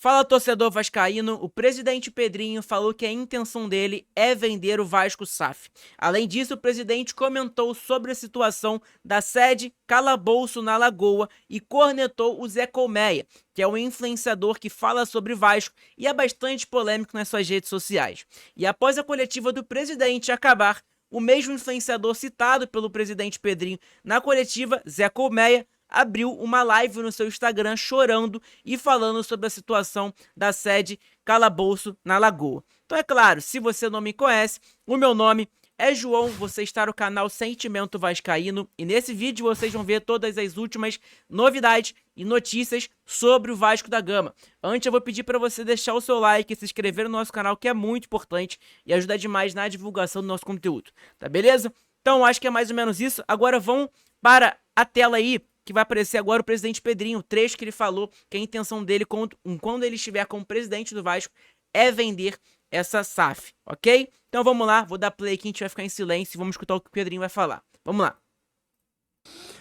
Fala, torcedor vascaíno, o presidente Pedrinho falou que a intenção dele é vender o Vasco SAF. Além disso, o presidente comentou sobre a situação da sede Calabouço na Lagoa e cornetou o Zé Colmeia, que é um influenciador que fala sobre Vasco e é bastante polêmico nas suas redes sociais. E após a coletiva do presidente acabar, o mesmo influenciador citado pelo presidente Pedrinho na coletiva, Zé Colmeia, abriu uma live no seu Instagram chorando e falando sobre a situação da sede Calabouço na Lagoa. Então é claro, se você não me conhece, o meu nome é João, você está no canal Sentimento Vascaíno e nesse vídeo vocês vão ver todas as últimas novidades e notícias sobre o Vasco da Gama. Antes eu vou pedir para você deixar o seu like e se inscrever no nosso canal, que é muito importante e ajuda demais na divulgação do nosso conteúdo, tá beleza? Então acho que é mais ou menos isso. Agora vão para a tela aí, que vai aparecer agora o presidente Pedrinho, o trecho que ele falou que a intenção dele, quando ele estiver como presidente do Vasco, é vender essa SAF, ok? Então vamos lá, vou dar play aqui, a gente vai ficar em silêncio e vamos escutar o que o Pedrinho vai falar. Vamos lá.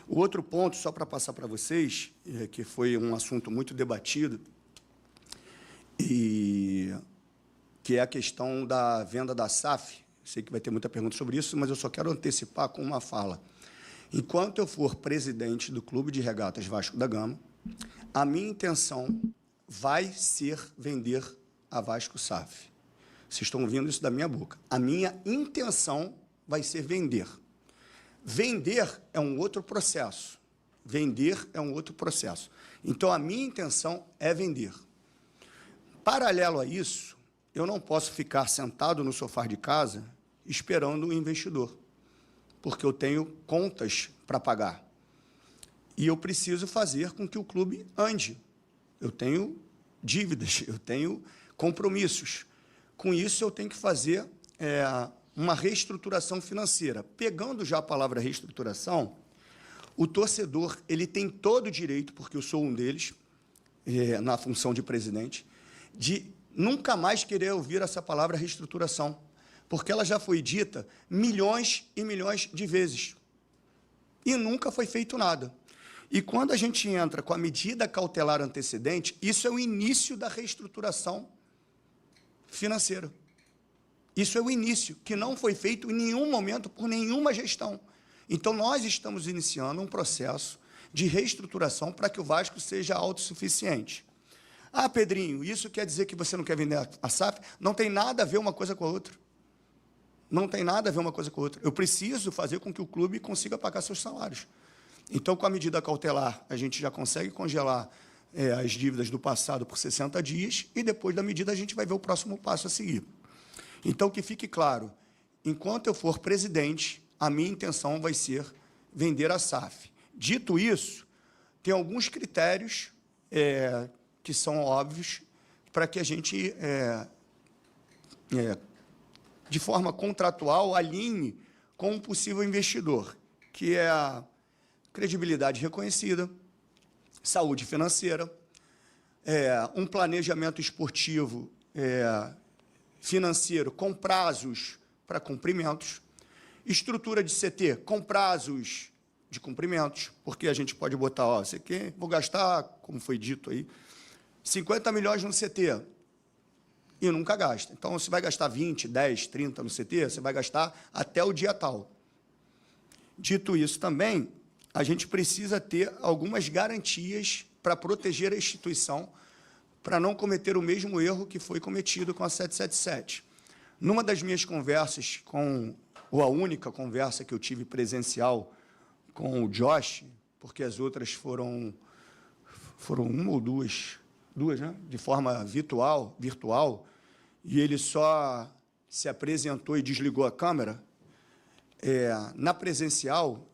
O outro ponto, só para passar para vocês, que foi um assunto muito debatido, e que é a questão da venda da SAF. Sei que vai ter muita pergunta sobre isso, mas eu só quero antecipar com uma fala. Enquanto eu for presidente do Clube de Regatas Vasco da Gama, a minha intenção vai ser vender a Vasco SAF. Vocês estão ouvindo isso da minha boca. A minha intenção vai ser vender. Vender é um outro processo. Vender é um outro processo. Então, a minha intenção é vender. Paralelo a isso, eu não posso ficar sentado no sofá de casa esperando um investidor, porque eu tenho contas para pagar. E eu preciso fazer com que o clube ande. Eu tenho dívidas, eu tenho compromissos. Com isso, eu tenho que fazer uma reestruturação financeira. Pegando já a palavra reestruturação, o torcedor ele tem todo o direito, porque eu sou um deles, na função de presidente, de nunca mais querer ouvir essa palavra reestruturação, porque ela já foi dita milhões e milhões de vezes e nunca foi feito nada. E quando a gente entra com a medida cautelar antecedente, isso é o início da reestruturação financeira. Isso é o início, que não foi feito em nenhum momento por nenhuma gestão. Então, nós estamos iniciando um processo de reestruturação para que o Vasco seja autossuficiente. Ah, Pedrinho, isso quer dizer que você não quer vender a SAF? Não tem nada a ver uma coisa com a outra. Não tem nada a ver uma coisa com a outra. Eu preciso fazer com que o clube consiga pagar seus salários. Então, com a medida cautelar, a gente já consegue congelar as dívidas do passado por 60 dias e, depois da medida, a gente vai ver o próximo passo a seguir. Então, que fique claro, enquanto eu for presidente, a minha intenção vai ser vender a SAF. Dito isso, tem alguns critérios que são óbvios para que a gente, de forma contratual, alinhe com um possível investidor, que é a credibilidade reconhecida, saúde financeira, um planejamento esportivo financeiro com prazos para cumprimentos, estrutura de CT com prazos de cumprimentos, porque a gente pode botar, ó, você quer, vou gastar, como foi dito aí, 50 milhões no CT, e nunca gasta. Então, você vai gastar 20, 10, 30 no CT, você vai gastar até o dia tal. Dito isso também, a gente precisa ter algumas garantias para proteger a instituição, para não cometer o mesmo erro que foi cometido com a 777. Numa das minhas conversas, ou a única conversa que eu tive presencial com o Josh, porque as outras foram uma ou duas, né? De forma virtual, e ele só se apresentou e desligou a câmera. Na presencial,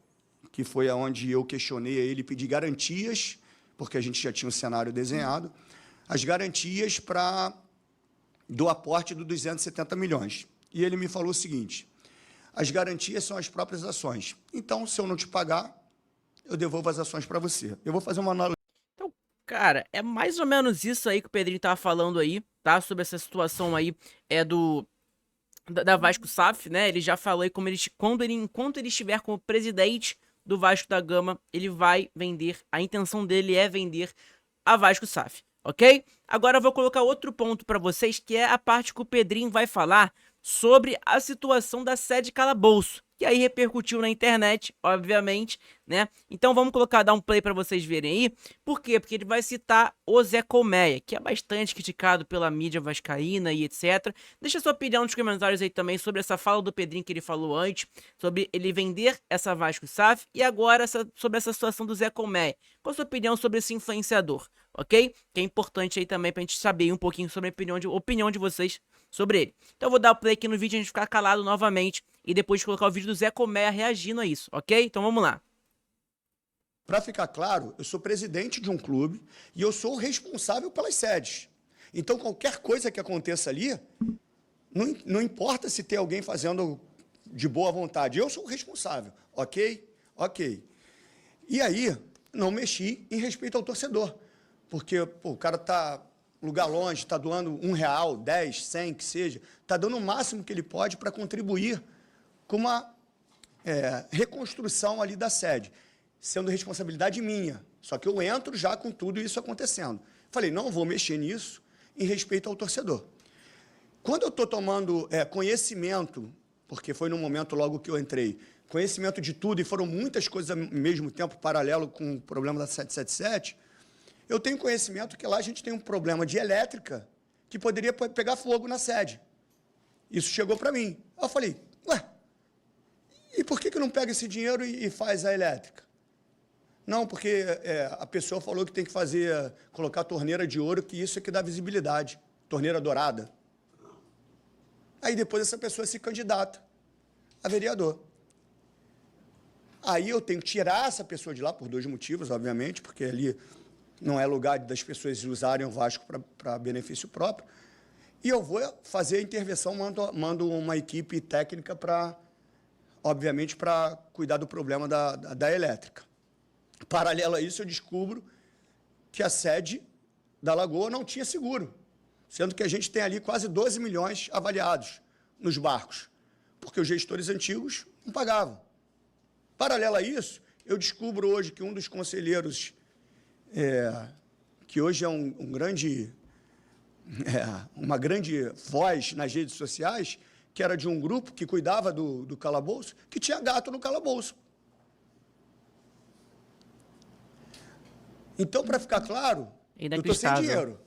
que foi onde eu questionei a ele, pedi garantias, porque a gente já tinha o cenário desenhado, as garantias do aporte dos 270 milhões. E ele me falou o seguinte, as garantias são as próprias ações. Então, se eu não te pagar, eu devolvo as ações para você. Eu vou fazer uma análise. Então, cara, é mais ou menos isso aí que o Pedrinho tava falando aí, tá? Sobre essa situação aí da Vasco SAF, né? Ele já falou aí como enquanto ele estiver como presidente do Vasco da Gama, ele vai vender, a intenção dele é vender a Vasco SAF. ok? Agora eu vou colocar outro ponto para vocês, que é a parte que o Pedrinho vai falar sobre a situação da sede Calabouço, que aí repercutiu na internet, obviamente, né? Então vamos colocar, dar um play para vocês verem aí. Por quê? Porque ele vai citar o Zé Colmeia, que é bastante criticado pela mídia vascaína e etc. Deixa sua opinião nos comentários aí também sobre essa fala do Pedrinho que ele falou antes, sobre ele vender essa Vasco SAF, e agora sobre essa situação do Zé Colmeia. Qual a sua opinião sobre esse influenciador, ok? Que é importante aí também pra gente saber um pouquinho sobre a opinião de vocês sobre ele. Então eu vou dar o play aqui no vídeo, a gente ficar calado novamente e depois colocar o vídeo do Zé Colmeia reagindo a isso, ok? Então vamos lá. Para ficar claro, eu sou presidente de um clube e eu sou o responsável pelas sedes. Então, qualquer coisa que aconteça ali, não importa se tem alguém fazendo de boa vontade, eu sou o responsável, ok? Ok. E aí, não mexi em respeito ao torcedor, porque pô, o cara está lugar longe, está doando R$1, 10, 100, que seja, está dando o máximo que ele pode para contribuir com uma reconstrução ali da sede, sendo responsabilidade minha. Só que eu entro já com tudo isso acontecendo. Falei, não vou mexer nisso em respeito ao torcedor. Quando eu estou tomando conhecimento, porque foi no momento logo que eu entrei, conhecimento de tudo, e foram muitas coisas ao mesmo tempo, paralelo com o problema da 777, eu tenho conhecimento que lá a gente tem um problema de elétrica que poderia pegar fogo na sede. Isso chegou para mim. Aí eu falei, ué, e por que não pega esse dinheiro e faz a elétrica? Não, porque a pessoa falou que tem que colocar torneira de ouro, que isso é que dá visibilidade, torneira dourada. Aí depois essa pessoa se candidata a vereador. Aí eu tenho que tirar essa pessoa de lá por 2 motivos, obviamente, porque ali não é lugar das pessoas usarem o Vasco para benefício próprio. E eu vou fazer a intervenção, mando uma equipe técnica obviamente, para cuidar do problema da elétrica. Paralelo a isso, eu descubro que a sede da Lagoa não tinha seguro, sendo que a gente tem ali quase 12 milhões avaliados nos barcos, porque os gestores antigos não pagavam. Paralelo a isso, eu descubro hoje que um dos conselheiros, que hoje é uma grande voz nas redes sociais, que era de um grupo que cuidava do calabouço, que tinha gato no calabouço. Então, para ficar claro, eu estou sem dinheiro,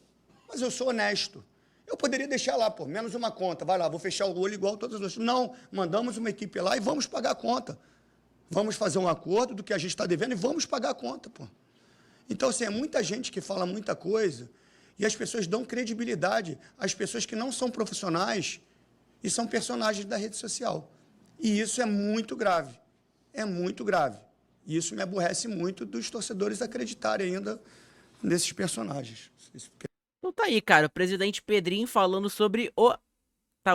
mas eu sou honesto. Eu poderia deixar lá, pô, menos uma conta, vai lá, vou fechar o olho igual todas as outras. Não, mandamos uma equipe lá e vamos pagar a conta. Vamos fazer um acordo do que a gente está devendo e vamos pagar a conta, pô. Então, assim, é muita gente que fala muita coisa e as pessoas dão credibilidade às pessoas que não são profissionais e são personagens da rede social. E isso é muito grave. É muito grave. E isso me aborrece muito dos torcedores acreditarem ainda nesses personagens. Então tá aí, cara, o presidente Pedrinho falando sobre o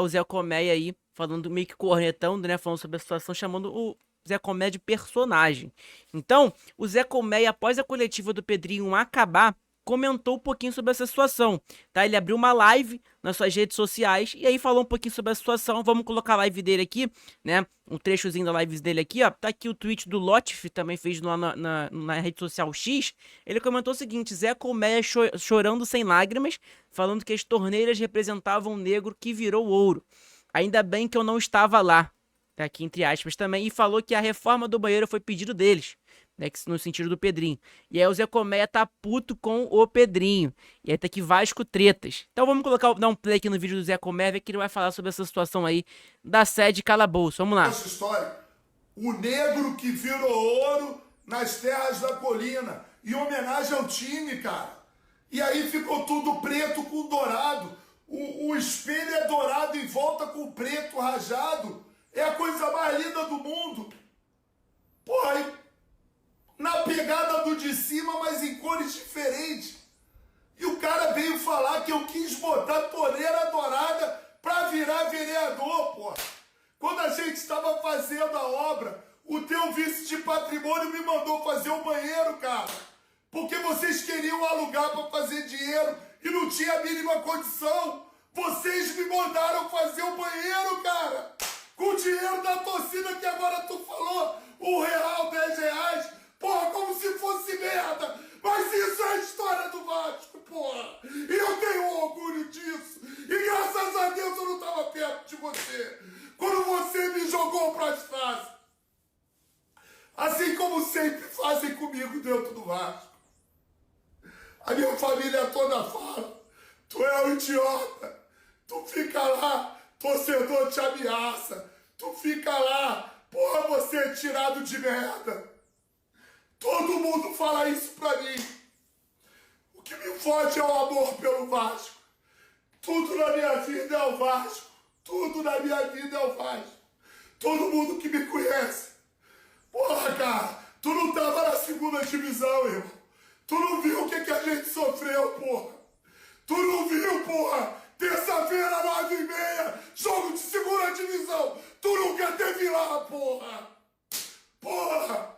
Zé Colmeia aí, falando meio que cornetando, né, falando sobre a situação, chamando o Zé Colmeia de personagem. Então, o Zé Colmeia, após a coletiva do Pedrinho acabar, comentou um pouquinho sobre essa situação, tá? Ele abriu uma live nas suas redes sociais e aí falou um pouquinho sobre a situação. Vamos colocar a live dele aqui, né? Um trechozinho da live dele aqui, ó. Tá aqui o tweet do Lotif, também fez lá na rede social X. Ele comentou o seguinte: Zé Colmeia chorando sem lágrimas, falando que as torneiras representavam um negro que virou ouro. Ainda bem que eu não estava lá, tá aqui entre aspas também, e falou que a reforma do banheiro foi pedido deles, né, no sentido do Pedrinho. E aí o Zé Colmeia tá puto com o Pedrinho. E aí tá aqui Vasco tretas. Então vamos dar um play aqui no vídeo do Zé Colmeia, ver que ele vai falar sobre essa situação aí da sede Calabouço. Vamos lá. Essa história, o negro que virou ouro nas terras da colina, em homenagem ao time, cara. E aí ficou tudo preto com dourado. O espelho é dourado em volta com preto rajado. É a coisa mais linda do mundo. Porra, aí na pegada do de cima, mas em cores diferentes. E o cara veio falar que eu quis botar torneira dourada pra virar vereador, pô. Quando a gente estava fazendo a obra, o teu vice de patrimônio me mandou fazer o banheiro, cara. Porque vocês queriam alugar pra fazer dinheiro e não tinha a mínima condição. Vocês me mandaram fazer o banheiro, cara. Com o dinheiro da torcida que agora tu falou, R$1, R$10. Porra, como se fosse merda! Mas isso é a história do Vasco, porra! E eu tenho orgulho disso! E graças a Deus eu não tava perto de você! Quando você me jogou pras fases! Assim como sempre fazem comigo dentro do Vasco. A minha família toda fala: tu é um idiota, tu fica lá, torcedor te ameaça, tu fica lá, porra, você é tirado de merda. Todo mundo fala isso pra mim. O que me fode é o amor pelo Vasco. Tudo na minha vida é o Vasco. Tudo na minha vida é o Vasco. Todo mundo que me conhece. Porra, cara, tu não tava na segunda divisão, irmão. Tu não viu o que a gente sofreu, porra. Tu não viu, porra. Terça-feira, 9h30, jogo de segunda divisão. Tu nunca teve lá, porra. Porra.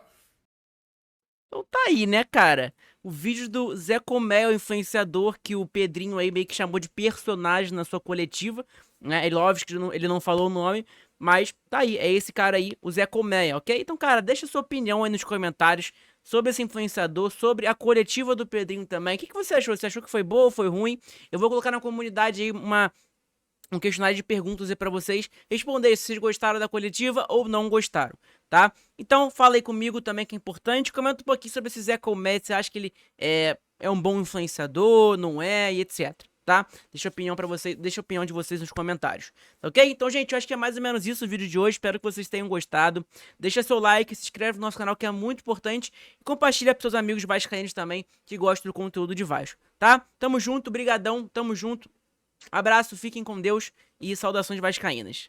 Então tá aí, né, cara? O vídeo do Zé Comé, o influenciador que o Pedrinho aí meio que chamou de personagem na sua coletiva, né? Ele, óbvio que ele não falou o nome, mas tá aí, é esse cara aí, o Zé Comé, ok? Então, cara, deixa sua opinião aí nos comentários sobre esse influenciador, sobre a coletiva do Pedrinho também. O que você achou? Você achou que foi boa ou foi ruim? Eu vou colocar na comunidade aí um questionário de perguntas aí pra vocês responderem se vocês gostaram da coletiva ou não gostaram, tá? Então, fala aí comigo também, que é importante. Comenta um pouquinho sobre esse Zé Comé, você acha que ele é um bom influenciador, não é, e etc, tá? Deixa a opinião pra vocês, deixa a opinião de vocês nos comentários, ok? Então, gente, eu acho que é mais ou menos isso o vídeo de hoje. Espero que vocês tenham gostado. Deixa seu like, se inscreve no nosso canal, que é muito importante, e compartilha pros seus amigos vascaínos também, que gostam do conteúdo de Vasco, tá? Tamo junto, brigadão, tamo junto. Abraço, fiquem com Deus e saudações vascaínas.